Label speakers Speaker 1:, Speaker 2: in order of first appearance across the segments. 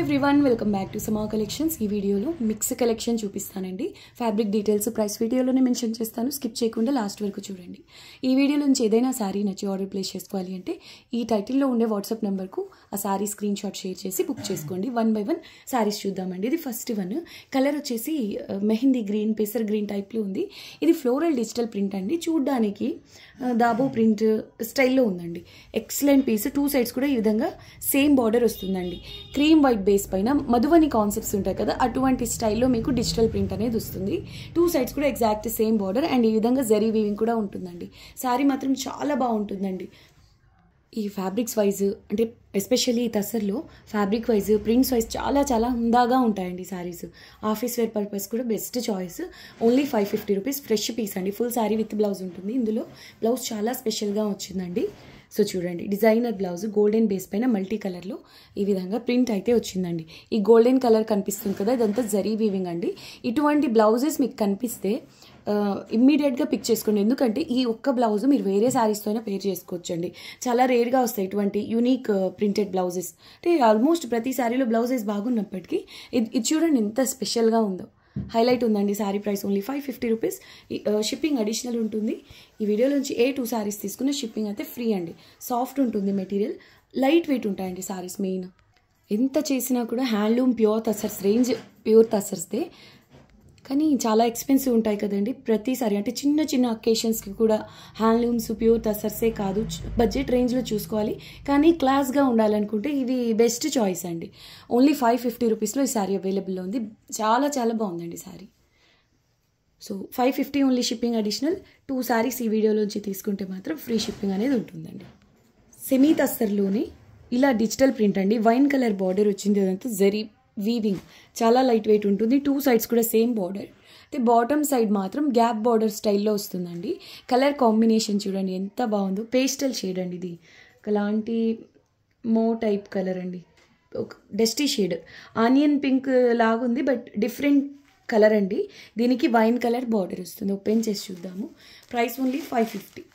Speaker 1: Everyone welcome back to సమా collections. ఈ వీడియోలో మిక్స్ కలెక్షన్ చూపిస్తానండి. ఫ్యాబ్రిక్ డీటెయిల్స్ ప్రైస్ వీడియోలోనే మెన్షన్ చేస్తాను, స్కిప్ చేయకుండా లాస్ట్ వరకు చూడండి. ఈ వీడియో నుంచి ఏదైనా శారీ నచ్చి ఆర్డర్ ప్లేస్ చేసుకోవాలి అంటే ఈ టైటిల్లో ఉండే వాట్సాప్ నెంబర్కు ఆ శారీ స్క్రీన్ షాట్ షేర్ చేసి బుక్ చేసుకోండి. 1 by 1 శారీస్ చూద్దామండి. ఇది ఫస్ట్ వన్. కలర్ వచ్చేసి మెహందీ గ్రీన్, పెసర్ గ్రీన్ టైప్లో ఉంది. ఇది ఫ్లోరల్ డిజిటల్ ప్రింట్ అండి. చూడ్డానికి దాబో ప్రింట్ స్టైల్లో ఉందండి. Excellent piece. 2 సైడ్స్ కూడా ఈ విధంగా సేమ్ బార్డర్ వస్తుందండి. క్రీమ్ వైట్ బేస్ పైన మధువని కాన్సెప్ట్స్ ఉంటాయి కదా, అటువంటి స్టైల్లో మీకు డిజిటల్ ప్రింట్ అనేది వస్తుంది. 2 సైడ్స్ కూడా ఎగ్జాక్ట్ సేమ్ బార్డర్ అండ్ ఈ విధంగా జరీ వీవింగ్ కూడా ఉంటుందండి. శారీ మాత్రం చాలా బాగుంటుందండి. ఈ ఫ్యాబ్రిక్స్ వైజ్ అంటే ఎస్పెషల్లీ ఈ తసర్లో ఫ్యాబ్రిక్ వైజ్, ప్రింట్స్ వైజ్ చాలా హుందాగా ఉంటాయండి శారీస్. ఆఫీస్ వేర్ పర్పస్ కూడా best choice. Only 550 rupees. Fresh piece అండి. ఫుల్ శారీ విత్ బ్లౌజ్ ఉంటుంది. ఇందులో బ్లౌజ్ చాలా స్పెషల్గా వచ్చిందండి. సో చూడండి, డిజైనర్ బ్లౌజ్ గోల్డెన్ బేస్ పైన మల్టీ కలర్లో ఈ విధంగా ప్రింట్ అయితే వచ్చిందండి. ఈ గోల్డెన్ కలర్ కనిపిస్తుంది కదా, ఇదంతా జరీ వీవింగ్ అండి. ఇటువంటి బ్లౌజెస్ మీకు కనిపిస్తే ఇమ్మీడియట్గా పిక్ చేసుకోండి. ఎందుకంటే ఈ ఒక్క బ్లౌజ్ మీరు వేరే శారీస్తో అయినా పేర్ చేసుకోవచ్చండి. చాలా రేర్గా వస్తాయి ఇటువంటి యూనిక్ ప్రింటెడ్ బ్లౌజెస్. అంటే ఆల్మోస్ట్ ప్రతి శారీలో బ్లౌజెస్ బాగున్నప్పటికీ ఇది చూడండి ఎంత స్పెషల్గా ఉందో. హైలైట్ ఉందండి. Sari price only 550 rupees. Shipping additional ఉంటుంది. ఈ వీడియోలోంచి 2 శారీస్ తీసుకున్న షిప్పింగ్ అయితే ఫ్రీ అండి. సాఫ్ట్ ఉంటుంది మెటీరియల్, లైట్ వెయిట్ ఉంటాయండి శారీస్. మెయిన్ ఎంత చేసినా కూడా handloom pure tussars range, pure తసర్స్దే. కానీ చాలా ఎక్స్పెన్సివ్ ఉంటాయి కదండి ప్రతిసారి. అంటే చిన్న అకేషన్స్కి కూడా హ్యాండ్లూమ్స్ ప్యూర్ తసర్సే కాదు, బడ్జెట్ రేంజ్లో చూసుకోవాలి. కానీ క్లాస్గా ఉండాలనుకుంటే ఇవి బెస్ట్ చాయిస్ అండి. ఓన్లీ 550 రూపీస్లో ఈ శారీ అవైలబుల్లో ఉంది. చాలా బాగుందండి sari. So 550 only. Shipping additional. 2 saris ఈ వీడియోలోంచి తీసుకుంటే మాత్రం ఫ్రీ షిప్పింగ్ అనేది ఉంటుందండి. సెమీ తసర్లోనే ఇలా డిజిటల్ ప్రింట్ అండి. వైన్ కలర్ బార్డర్ వచ్చింది. అదంతా జరీ వీవింగ్, చాలా లైట్ వెయిట్ ఉంటుంది. 2 సైడ్స్ కూడా సేమ్ బార్డర్. అయితే బాటమ్ సైడ్ మాత్రం గ్యాప్ బార్డర్ స్టైల్లో వస్తుందండి. కలర్ కాంబినేషన్ చూడండి ఎంత బాగుందో. పేస్టల్ షేడ్ అండి. ఇది అలాంటి మో టైప్ కలర్ అండి. ఒక డస్టీ షేడ్, ఆనియన్ పింక్ లాగుంది బట్ డిఫరెంట్ కలర్ అండి. దీనికి వైన్ కలర్ బార్డర్ వస్తుంది. ఓపెన్ చేసి చూద్దాము. Price only 550.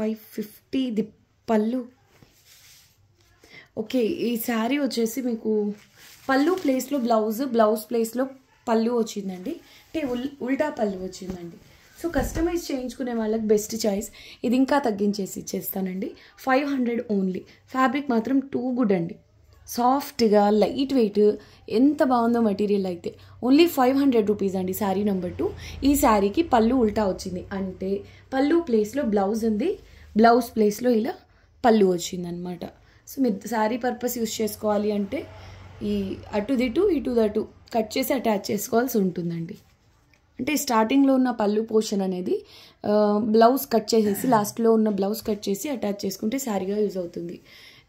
Speaker 1: 550. ఇది పళ్ళు. ఓకే, ఈ శారీ వచ్చేసి మీకు పళ్ళు ప్లేస్లో బ్లౌజ్ ప్లేస్లో పళ్ళు వచ్చిందండి. అంటే ఉల్టా పళ్ళు వచ్చిందండి. సో కస్టమైజ్ చేయించుకునే వాళ్ళకి బెస్ట్ చాయిస్. ఇది ఇంకా తగ్గించేసి ఇచ్చేస్తానండి. 500 ఓన్లీ. ఫ్యాబ్రిక్ మాత్రం టూ గుడ్ అండి. సాఫ్ట్గా లైట్ వెయిట్, ఎంత బాగుందో మెటీరియల్ అయితే. ఓన్లీ 500 రూపీస్ అండి. శారీ నెంబర్ 2. ఈ శారీకి పళ్ళు ఉల్టా వచ్చింది. అంటే పళ్ళు ప్లేస్లో బ్లౌజ్ ఉంది, బ్లౌజ్ ప్లేస్లో ఇలా పళ్ళు వచ్చిందనమాట. సో మీరు శారీ పర్పస్ యూస్ చేసుకోవాలి అంటే ఈ అటుదిటు ఇటుదటు కట్ చేసి అటాచ్ చేసుకోవాల్సి ఉంటుందండి. అంటే స్టార్టింగ్లో ఉన్న పళ్ళు పోర్షన్ అనేది బ్లౌజ్ కట్ చేసేసి, లాస్ట్లో ఉన్న బ్లౌజ్ కట్ చేసి అటాచ్ చేసుకుంటే శారీగా యూజ్ అవుతుంది.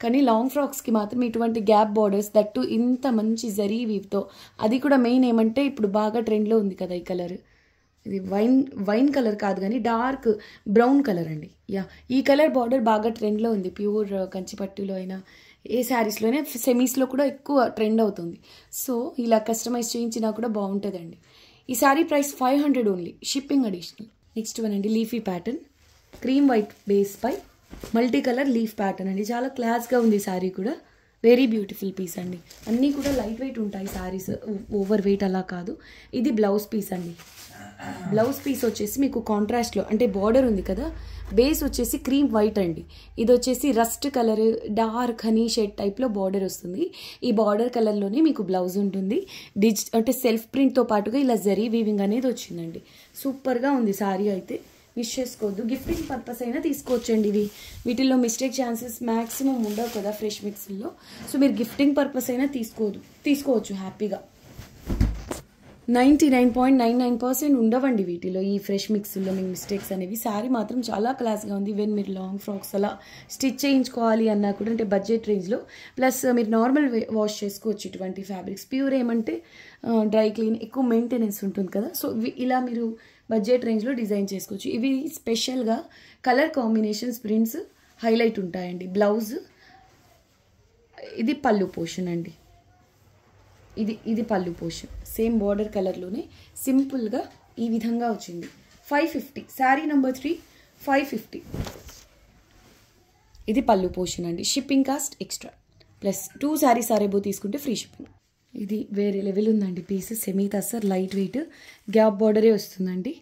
Speaker 1: కానీ లాంగ్ ఫ్రాక్స్కి మాత్రం ఇటువంటి గ్యాప్ బార్డర్స్, దట్టు ఇంత మంచి జరీ వీవ్తో, అది కూడా మెయిన్ ఏమంటే ఇప్పుడు బాగా ట్రెండ్లో ఉంది కదా ఈ కలర్. ఇది వైన్ కలర్ కాదు కానీ డార్క్ బ్రౌన్ కలర్ అండి. ఈ కలర్ బార్డర్ బాగా ట్రెండ్లో ఉంది. ప్యూర్ కంచిపట్టులో అయినా ఏ శారీస్లోనే, సెమీస్లో కూడా ఎక్కువ ట్రెండ్ అవుతుంది. సో ఇలా కస్టమైజ్ చేయించినా కూడా బాగుంటుందండి. ఈ sari price 500 only. Shipping additional. Next one అండి, leafy pattern. Cream white base పై మల్టీ కలర్ లీఫ్ ప్యాటర్న్ అండి. చాలా క్లాస్గా ఉంది శారీ కూడా. వెరీ బ్యూటిఫుల్ పీస్ అండి. అన్నీ కూడా లైట్ వెయిట్ ఉంటాయి శారీస్, ఓవర్ వెయిట్ అలా కాదు. ఇది బ్లౌజ్ పీస్ అండి. బ్లౌజ్ పీస్ వచ్చేసి మీకు కాంట్రాస్ట్లో, అంటే బార్డర్ ఉంది కదా, బేస్ వచ్చేసి క్రీమ్ వైట్ అండి. ఇది వచ్చేసి rust colour, dark honey shade టైప్లో బార్డర్ వస్తుంది. ఈ బార్డర్ కలర్లోనే మీకు బ్లౌజ్ ఉంటుంది. అంటే సెల్ఫ్ ప్రింట్తో పాటుగా ఇలా జరీ వీవింగ్ అనేది వచ్చిందండి. సూపర్గా ఉంది శారీ అయితే. మిస్ చేసుకోవద్దు. గిఫ్టింగ్ పర్పస్ అయినా తీసుకోవచ్చండి. వీటిల్లో మిస్టేక్ ఛాన్సెస్ మ్యాక్సిమం ఉండవు కదా ఫ్రెష్ మిక్స్లో. సో మీరు గిఫ్టింగ్ పర్పస్ అయినా తీసుకోవచ్చు హ్యాపీగా. 99.99% ఉండవండి వీటిలో. ఈ ఫ్రెష్ మిక్స్లో మీకు మిస్టేక్స్ అనేవి. శారీ మాత్రం చాలా క్లాస్గా ఉంది. ఈవెన్ మీరు లాంగ్ ఫ్రాక్స్ అలా స్టిచ్ చేయించుకోవాలి అన్నా కూడా, అంటే బడ్జెట్ రేంజ్లో, ప్లస్ మీరు నార్మల్ వాష్ చేసుకోవచ్చు ఇటువంటి ఫ్యాబ్రిక్స్. ప్యూర్ ఏమంటే డ్రై క్లీన్, ఎక్కువ మెయింటెనెన్స్ ఉంటుంది కదా. సో ఇలా మీరు బడ్జెట్ రేంజ్లో డిజైన్ చేసుకోవచ్చు. ఇవి స్పెషల్గా కలర్ కాంబినేషన్స్, ప్రింట్స్ హైలైట్ ఉంటాయండి. బ్లౌజ్, ఇది పళ్ళు పోర్షన్ అండి. ఇది పళ్ళు పోర్షన్. సేమ్ బార్డర్ కలర్లోనే సింపుల్గా ఈ విధంగా వచ్చింది. 550. శారీ నెంబర్ 3 550. ఇది పళ్ళు పోర్షన్ అండి. Shipping cost extra plus 2 saris ఆరేబో తీసుకుంటే ఫ్రీ షిప్పింగ్. ఇది వేరే లెవెల్ ఉందండి piece. Semi tussar light weight gap బార్డరే వస్తుందండి.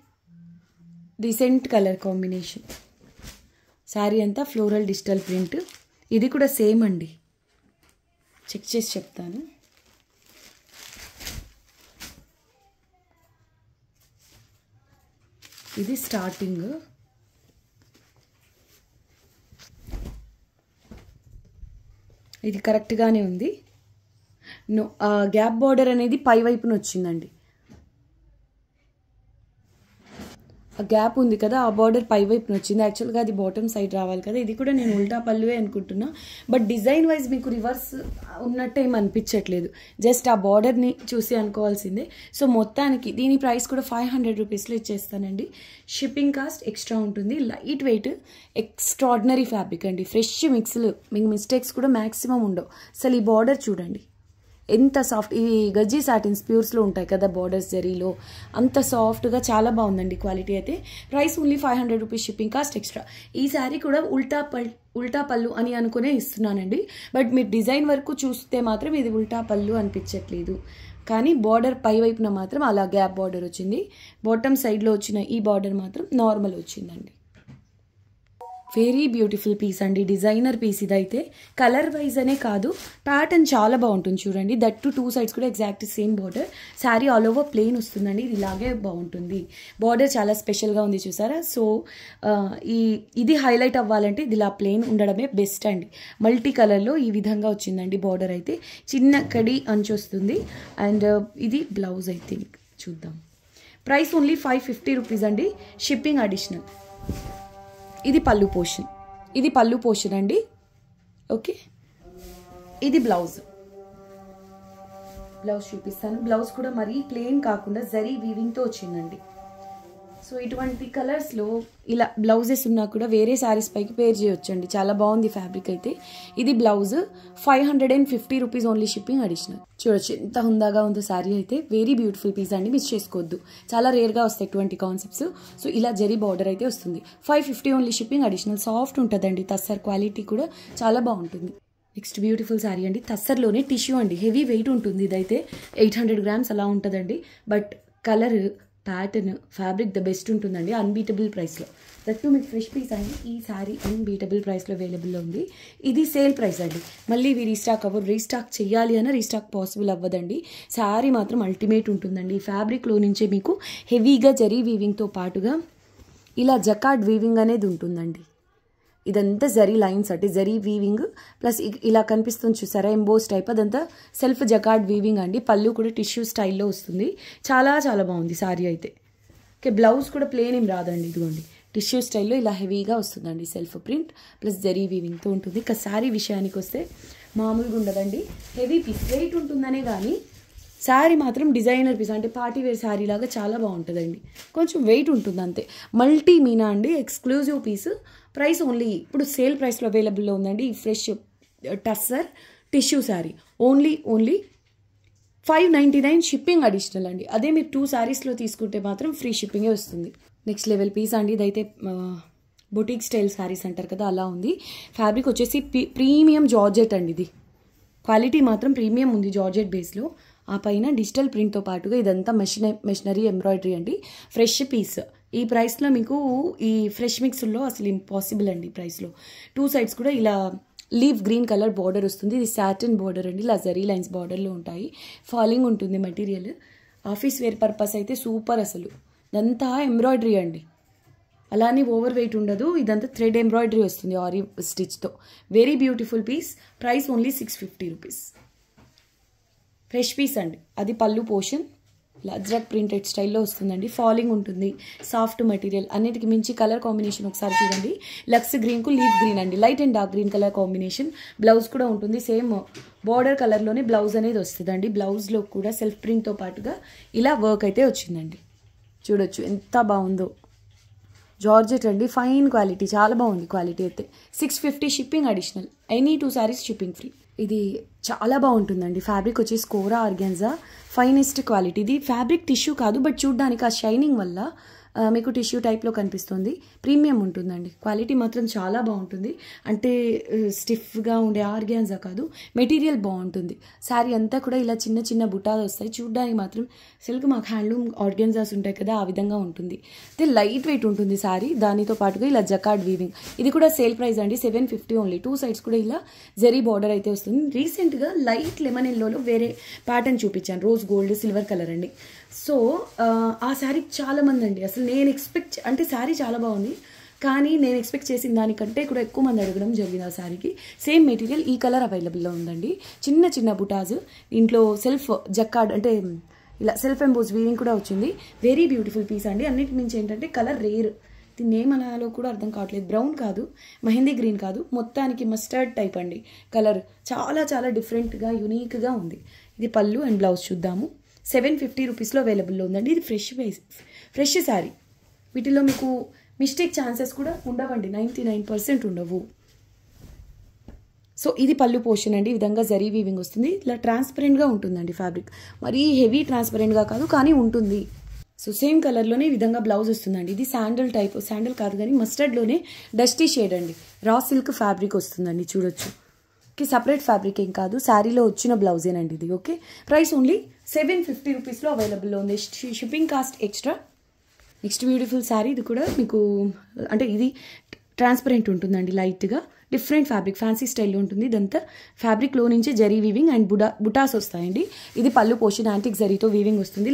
Speaker 1: Decent colour combination. శారీ అంతా ఫ్లోరల్ డిజిటల్ ప్రింట్. ఇది కూడా సేమ్ అండి, చెక్ చేసి చెప్తాను. ఇది స్టార్టింగ్, ఇది కరెక్ట్గానే ఉంది. గ్యాప్ బార్డర్ అనేది పై వైపున వచ్చిందండి. ఆ గ్యాప్ ఉంది కదా, ఆ బార్డర్ పై వైపున వచ్చింది. యాక్చువల్గా అది బాటమ్ సైడ్ రావాలి కదా. ఇది కూడా నేను ఉల్టా పళ్ళువే అనుకుంటున్నా, బట్ డిజైన్ వైజ్ మీకు రివర్స్ ఉన్నట్టు ఏం అనిపించట్లేదు. జస్ట్ ఆ బార్డర్ని చూసి అనుకోవాల్సిందే. సో మొత్తానికి దీని ప్రైస్ కూడా 500 రూపీస్లో ఇచ్చేస్తానండి. షిప్పింగ్ కాస్ట్ ఎక్స్ట్రా ఉంటుంది. లైట్ వెయిట్ ఎక్స్ట్రాడినరీ ఫ్యాబ్రిక్ అండి. ఫ్రెష్ మిక్స్లు, మీకు మిస్టేక్స్ కూడా మ్యాక్సిమం ఉండవు. అసలు ఈ బార్డర్ చూడండి ఎంత సాఫ్ట్. ఈ గజ్జీ సాటిన్స్ ప్యూర్స్లో ఉంటాయి కదా బార్డర్స్ జరీలో, అంత సాఫ్ట్గా చాలా బాగుందండి క్వాలిటీ అయితే. Price only 500 rupees, shipping cost extra. ఈ శారీ కూడా ఉల్టా పళ్ళు అని అనుకునే ఇస్తున్నానండి, బట్ మీరు డిజైన్ వరకు చూస్తే మాత్రం ఇది ఉల్టా పళ్ళు అనిపించట్లేదు. కానీ బార్డర్ పై వైపున మాత్రం అలా గ్యాప్ బార్డర్ వచ్చింది. బాటమ్ సైడ్లో వచ్చిన ఈ బార్డర్ మాత్రం నార్మల్ వచ్చిందండి. వెరీ బ్యూటిఫుల్ పీస్ అండి, డిజైనర్ పీస్. ఇదైతే కలర్ వైజ్ అనే కాదు, ప్యాటర్న్ చాలా బాగుంటుంది చూడండి. దట్ టు 2 సైడ్స్ కూడా exact same border. Sari all over plain వస్తుందండి. ఇది ఇలాగే బాగుంటుంది. బార్డర్ చాలా స్పెషల్గా ఉంది చూసారా. సో ఇది హైలైట్ అవ్వాలంటే ఇది ఇలా ప్లెయిన్ ఉండడమే బెస్ట్ అండి. మల్టీ కలర్లో ఈ విధంగా వచ్చిందండి బార్డర్ అయితే. చిన్న కడి అంచు వస్తుంది. అండ్ ఇది బ్లౌజ్ ఐ థింక్, చూద్దాం. ప్రైస్ ఓన్లీ 550 రూపీస్ అండి, షిప్పింగ్ అడిషనల్. ఇది పళ్ళు పోర్షన్ అండి. ఓకే, ఇది బ్లౌజ్ చూపిస్తాను. బ్లౌజ్ కూడా మరీ ప్లెయిన్ కాకుండా జరీ వీవింగ్తో వచ్చిందండి. సో ఇటువంటి కలర్స్లో ఇలా బ్లౌజెస్ ఉన్నా కూడా వేరే శారీస్ పైకి పేర్ చేయొచ్చండి. చాలా బాగుంది ఫ్యాబ్రిక్ అయితే. ఇది blouse 550 rupees only, shipping additional. చూడొచ్చు ఎంత హుందాగా ఉందో శారీ అయితే. వెరీ బ్యూటిఫుల్ పీస్ అండి, మిస్ చేసుకోవద్దు. చాలా రేర్గా వస్తాయి ఇటువంటి కాన్సెప్ట్స్. సో ఇలా జరీ బార్డర్ అయితే వస్తుంది. 550 ఓన్లీ, షిప్పింగ్ అడిషనల్. సాఫ్ట్ ఉంటుందండి. తస్సర్ క్వాలిటీ కూడా చాలా బాగుంటుంది. నెక్స్ట్ బ్యూటిఫుల్ శారీ అండి. తస్సర్లోనే టిష్యూ అండి, హెవీ వెయిట్ ఉంటుంది. ఇదైతే 800 గ్రామ్స్ అలా ఉంటుందండి. But colour, pattern, fabric the best ఉంటుందండి, అన్బీటబుల్ ప్రైస్లో. దట్టు మీకు ఫ్రెష్ పీస్ అండి. ఈ శారీ అన్బీటబుల్ ప్రైస్లో అవైలబుల్లో ఉంది. ఇది సేల్ ప్రైస్ అండి. మళ్ళీ ఇవి రీస్టాక్ చేయాలి అన్న రీస్టాక్ పాసిబుల్ అవ్వదండి. శారీ మాత్రం అల్టిమేట్ ఉంటుందండి. ఈ ఫ్యాబ్రిక్లో నుంచే మీకు హెవీగా జరీ వీవింగ్తో పాటుగా ఇలా జకార్డ్ వీవింగ్ అనేది ఉంటుందండి. ఇదంతా జరీ లైన్స్ అంటే జరీ వీవింగ్ ప్లస్ ఇలా కనిపిస్తుంది చూసారా, ఎంబోస్ టైప్, అదంతా సెల్ఫ్ జకార్డ్ వీవింగ్ అండి. పళ్ళు కూడా టిష్యూ స్టైల్లో వస్తుంది. చాలా చాలా బాగుంది శారీ అయితే. ఓకే, బ్లౌజ్ కూడా ప్లేన్ ఏం రాదండి. ఇదిగోండి టిష్యూ స్టైల్లో ఇలా హెవీగా వస్తుందండి. సెల్ఫ్ ప్రింట్ ప్లస్ జరీ వీవింగ్తో ఉంటుంది. ఇక శారీ విషయానికి వస్తే మామూలుగా ఉండదండి. హెవీ పీస్, వెయిట్ ఉంటుందనే కానీ శారీ మాత్రం డిజైనర్ పీస్ అంటే పార్టీ వేర్ శారీ లాగా చాలా బాగుంటుందండి. కొంచెం వెయిట్ ఉంటుంది అంతే. మల్టీ మీనా అండి, ఎక్స్క్లూజివ్ పీస్. ప్రైస్ ఓన్లీ ఇప్పుడు సేల్ ప్రైస్లో అవైలబుల్లో ఉందండి. ఈ fresh tussar tissue sari only 599, shipping additional అండి. అదే మీరు 2 శారీస్లో తీసుకుంటే మాత్రం ఫ్రీ షిప్పింగే వస్తుంది. నెక్స్ట్ లెవెల్ పీస్ అండి. ఇదైతే బొటిక్ స్టైల్ శారీస్ అంటారు కదా, అలా ఉంది. ఫ్యాబ్రిక్ వచ్చేసి ప్రీమియం జార్జెట్ అండి. ఇది క్వాలిటీ మాత్రం ప్రీమియం ఉంది జార్జెట్ బేస్లో. ఆ పైన డిజిటల్ ప్రింట్తో పాటుగా ఇదంతా మెషినరీ ఎంబ్రాయిడరీ అండి. Fresh piece. ఈ ప్రైస్లో మీకు ఈ ఫ్రెష్ మిక్స్లో అసలు ఇంపాసిబుల్ అండి. ప్రైస్లో 2 సైడ్స్ కూడా ఇలా లీవ్ గ్రీన్ కలర్ బార్డర్ వస్తుంది. ఇది సాటిన్ బార్డర్ అండి. ఇలా జరీ లైన్స్ బార్డర్లో ఉంటాయి. ఫాలింగ్ ఉంటుంది మెటీరియల్. ఆఫీస్ వేర్ పర్పస్ అయితే సూపర్. అసలు ఇదంతా ఎంబ్రాయిడరీ అండి, అలానే ఓవర్ వెయిట్ ఉండదు. ఇదంతా థ్రెడ్ ఎంబ్రాయిడరీ వస్తుంది ఆరి స్టిచ్తో. Very beautiful piece. Price only 650 rupees. Fresh piece అండి. అది పళ్ళు పోర్షన్ అజ్రక్ ప్రింటెడ్ స్టైల్లో వస్తుందండి. ఫాలింగ్ ఉంటుంది, సాఫ్ట్ మెటీరియల్. అన్నిటికి మించి కలర్ కాంబినేషన్ ఒకసారి చూడండి. లక్స్ గ్రీన్కు లీఫ్ గ్రీన్ అండి, light and dark green colour combination. Blouse కూడా ఉంటుంది సేమ్ బార్డర్ కలర్లోనే బ్లౌజ్ అనేది వస్తుందండి. బ్లౌజ్లో కూడా సెల్ఫ్ ప్రింట్తో పాటుగా ఇలా వర్క్ అయితే వచ్చిందండి. చూడొచ్చు ఎంత బాగుందో. జార్జెట్ అండి, ఫైన్ క్వాలిటీ, చాలా బాగుంది క్వాలిటీ అయితే. 650 shipping additional. Any 2 saris shipping free. ఇది చాలా బాగుంటుందండి. ఫ్యాబ్రిక్ వచ్చేసి కోరా ఆర్గాన్జా, ఫైనెస్ట్ క్వాలిటీ. ఇది ఫ్యాబ్రిక్ టిష్యూ కాదు, బట్ చూడ్డానికి ఆ షైనింగ్ వల్ల మీకు టిష్యూ టైప్లో కనిపిస్తుంది. ప్రీమియం ఉంటుందండి, క్వాలిటీ మాత్రం చాలా బాగుంటుంది. అంటే స్టిఫ్గా ఉండే ఆర్గాన్జా కాదు, మెటీరియల్ బాగుంటుంది. శారీ అంతా కూడా ఇలా చిన్న చిన్న బుటాలు వస్తాయి. చూడ్డానికి మాత్రం సిల్క్ మాకు హ్యాండ్లూమ్ ఆర్గాన్జాస్ ఉంటాయి కదా, ఆ విధంగా ఉంటుంది. అయితే లైట్ వెయిట్ ఉంటుంది శారీ. దానితో పాటుగా ఇలా జకార్డ్ వీవింగ్, ఇది కూడా సేల్ ప్రైస్ అండి, 750 ఓన్లీ. 2 సైడ్స్ కూడా ఇలా జరీ బార్డర్ అయితే వస్తుంది. రీసెంట్గా లైట్ లెమన్ ఎల్లోలో వేరే ప్యాటర్న్ చూపించాను, రోజ్ గోల్డ్ సిల్వర్ కలర్ అండి. సో ఆ శారీ చాలా మంది అండి, అసలు నేను అంటే శారీ చాలా బాగుంది, కానీ నేను ఎక్స్పెక్ట్ చేసిన దానికంటే కూడా ఎక్కువ మంది అడగడం జరిగింది ఆ శారీకి. సేమ్ మెటీరియల్ ఈ కలర్ అవైలబుల్లో ఉందండి. చిన్న చిన్న బుటాస్, ఇంట్లో సెల్ఫ్ జక్కార్డ్ అంటే ఇలా సెల్ఫ్ ఎంబోజ్ వీవింగ్ కూడా వచ్చింది. వెరీ బ్యూటిఫుల్ పీస్ అండి. అన్నిటి మించి ఏంటంటే కలర్ రేర్, దీన్ని ఏమనాలో కూడా అర్థం కావట్లేదు. బ్రౌన్ కాదు, మెహందీ గ్రీన్ కాదు, మొత్తానికి మస్టర్డ్ టైప్ అండి కలర్. చాలా చాలా డిఫరెంట్గా యూనిక్గా ఉంది. ఇది పళ్ళు అండ్ బ్లౌజ్ చూద్దాము. 750 రూపీస్లో అవైలబుల్లో ఉందండి. ఇది ఫ్రెష్ శారీ. వీటిలో మీకు మిస్టేక్ ఛాన్సెస్ కూడా ఉండవండి, 99% ఉండవు. సో ఇది పళ్ళు పోర్షన్ అండి. ఈ విధంగా జరీ వీవింగ్ వస్తుంది. ఇలా ట్రాన్స్పరెంట్గా ఉంటుందండి ఫ్యాబ్రిక్, మరీ హెవీ ట్రాన్స్పరెంట్గా కాదు కానీ ఉంటుంది. సో సేమ్ కలర్లోనే ఈ విధంగా బ్లౌజ్ వస్తుందండి. ఇది శాండల్ టైప్, శాండల్ కాదు కానీ మస్టర్డ్లోనే డస్టీ షేడ్ అండి. రా సిల్క్ ఫ్యాబ్రిక్ వస్తుందండి, చూడొచ్చు. ఓకే, సపరేట్ ఫ్యాబ్రిక్ ఏం కాదు, శారీలో వచ్చిన బ్లౌజేనండి ఇది. ఓకే, ప్రైస్ ఓన్లీ 750 రూపీస్లో అవైలబుల్లో ఉంది. Shipping cost extra. Next beautiful sari. ఇది కూడా మీకు అంటే ఇది ట్రాన్స్పరెంట్ ఉంటుందండి, లైట్గా డిఫరెంట్ ఫ్యాబ్రిక్, ఫ్యాన్సీ స్టైల్లో ఉంటుంది. ఇదంతా ఫ్యాబ్రిక్లో నుంచి జరీ వీవింగ్ అండ్ బుటాస్ వస్తాయండి. ఇది పళ్ళు పోర్షన్ యాంటిక్ జరీతో వీవింగ్ వస్తుంది.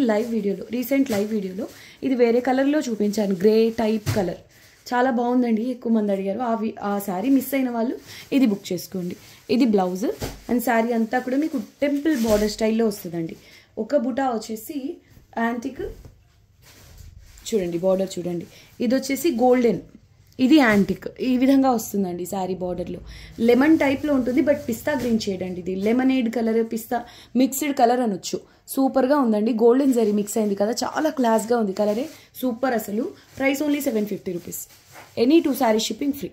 Speaker 1: రీసెంట్ లైవ్ వీడియోలో ఇది వేరే కలర్లో చూపించాను, గ్రే టైప్ కలర్. చాలా బాగుందండి, ఎక్కువ మంది అడిగారు. ఆ శారీ మిస్ అయిన వాళ్ళు ఇది బుక్ చేసుకోండి. ఇది బ్లౌజ్ అండ్ శారీ అంతా కూడా మీకు టెంపుల్ బార్డర్ స్టైల్లో వస్తుందండి. ఒక బుటా వచ్చేసి యాంటిక్, చూడండి బార్డర్ చూడండి. ఇది వచ్చేసి గోల్డెన్, ఇది యాంటిక్. ఈ విధంగా వస్తుందండి శారీ బార్డర్లో. లెమన్ టైప్లో ఉంటుంది, బట్ పిస్తా గ్రీన్ షేడ్ అండి. ఇది లెమనేడ్ కలర్ పిస్తా మిక్స్డ్ కలర్ అనొచ్చు. సూపర్గా ఉందండి, గోల్డెన్ జరీ మిక్స్ అయింది కదా, చాలా క్లాస్గా ఉంది. కలరే సూపర్ అసలు. Price only 750 rupees. Any 2 sari shipping free.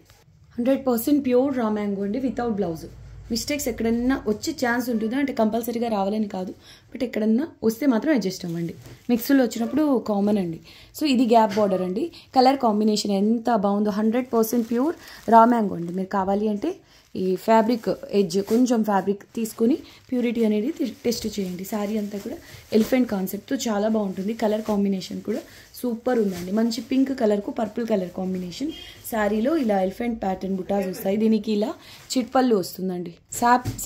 Speaker 1: 100% pure raw mango అండి, వితౌట్ బ్లౌజ్. మిస్టేక్స్ ఎక్కడన్నా వచ్చే ఛాన్స్ ఉంటుంది, అంటే కంపల్సరీగా రావాలని కాదు, బట్ ఎక్కడన్నా వస్తే మాత్రం అడ్జస్ట్ అవ్వండి. మిక్స్లో వచ్చినప్పుడు కామన్ అండి. సో ఇది గ్యాప్ బార్డర్ అండి. కలర్ కాంబినేషన్ ఎంత బాగుందో. 100% ప్యూర్ రా మ్యాంగో అండి. మీరు కావాలి అంటే ఈ ఫ్యాబ్రిక్ ఎడ్జ్ కొంచెం ఫ్యాబ్రిక్ తీసుకుని ప్యూరిటీ అనేది టెస్ట్ చేయండి. శారీ అంతా కూడా ఎలిఫెంట్ కాన్సెప్ట్తో చాలా బాగుంటుంది. కలర్ కాంబినేషన్ కూడా సూపర్ ఉందండి. మంచి పింక్ కలర్కు పర్పుల్ కలర్ కాంబినేషన్. శారీలో ఇలా ఎలిఫెంట్ ప్యాటర్న్ బుటాస్ వస్తాయి. దీనికి ఇలా చిట్పళ్ళు వస్తుందండి.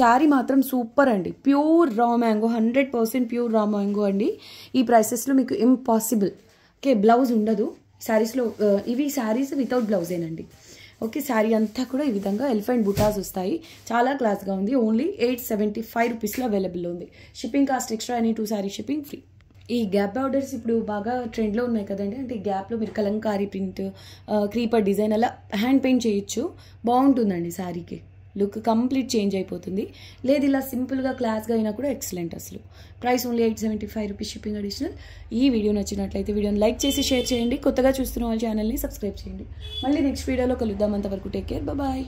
Speaker 1: శారీ మాత్రం సూపర్ అండి. Pure raw mango, 100% pure raw mango అండి. ఈ ప్రైసెస్లో మీకు ఇంపాసిబుల్. ఓకే, బ్లౌజ్ ఉండదు శారీస్లో. ఇవి శారీస్ వితౌట్ బ్లౌజేనండి. ఓకే, శారీ అంతా కూడా ఈ విధంగా ఎలిఫెంట్ బుటాస్ వస్తాయి. చాలా క్లాస్గా ఉంది. ఓన్లీ 875 రూపీస్లో అవైలబుల్లో ఉంది. Shipping cost extra, any 2 sari shipping free. ఈ గ్యాప్ బార్డర్స్ ఇప్పుడు బాగా ట్రెండ్లో ఉన్నాయి కదండి. అంటే గ్యాప్లో మీరు కలంకారీ ప్రింట్, క్రీపర్ డిజైన్ అలా హ్యాండ్ పెయింట్ చేయొచ్చు. బాగుంటుందండి శారీకి. లుక్ కంప్లీట్ చేంజ్ అయిపోతుంది. లేదు ఇలా సింపుల్గా క్లాస్గా అయినా కూడా ఎక్సలెంట్ అసలు. Price only 875 rupees shipping additional. ఈ వీడియో నచ్చినట్లయితే వీడియోని లైక్ చేసి షేర్ చేయండి. కొత్తగా చూస్తున్న వాళ్ళ ఛానల్ని సబ్స్క్రైబ్ చేయండి. మళ్ళీ నెక్స్ట్ వీడియోలో కలుద్దాం. అంతవరకు టేక్ కేర్, బాయ్.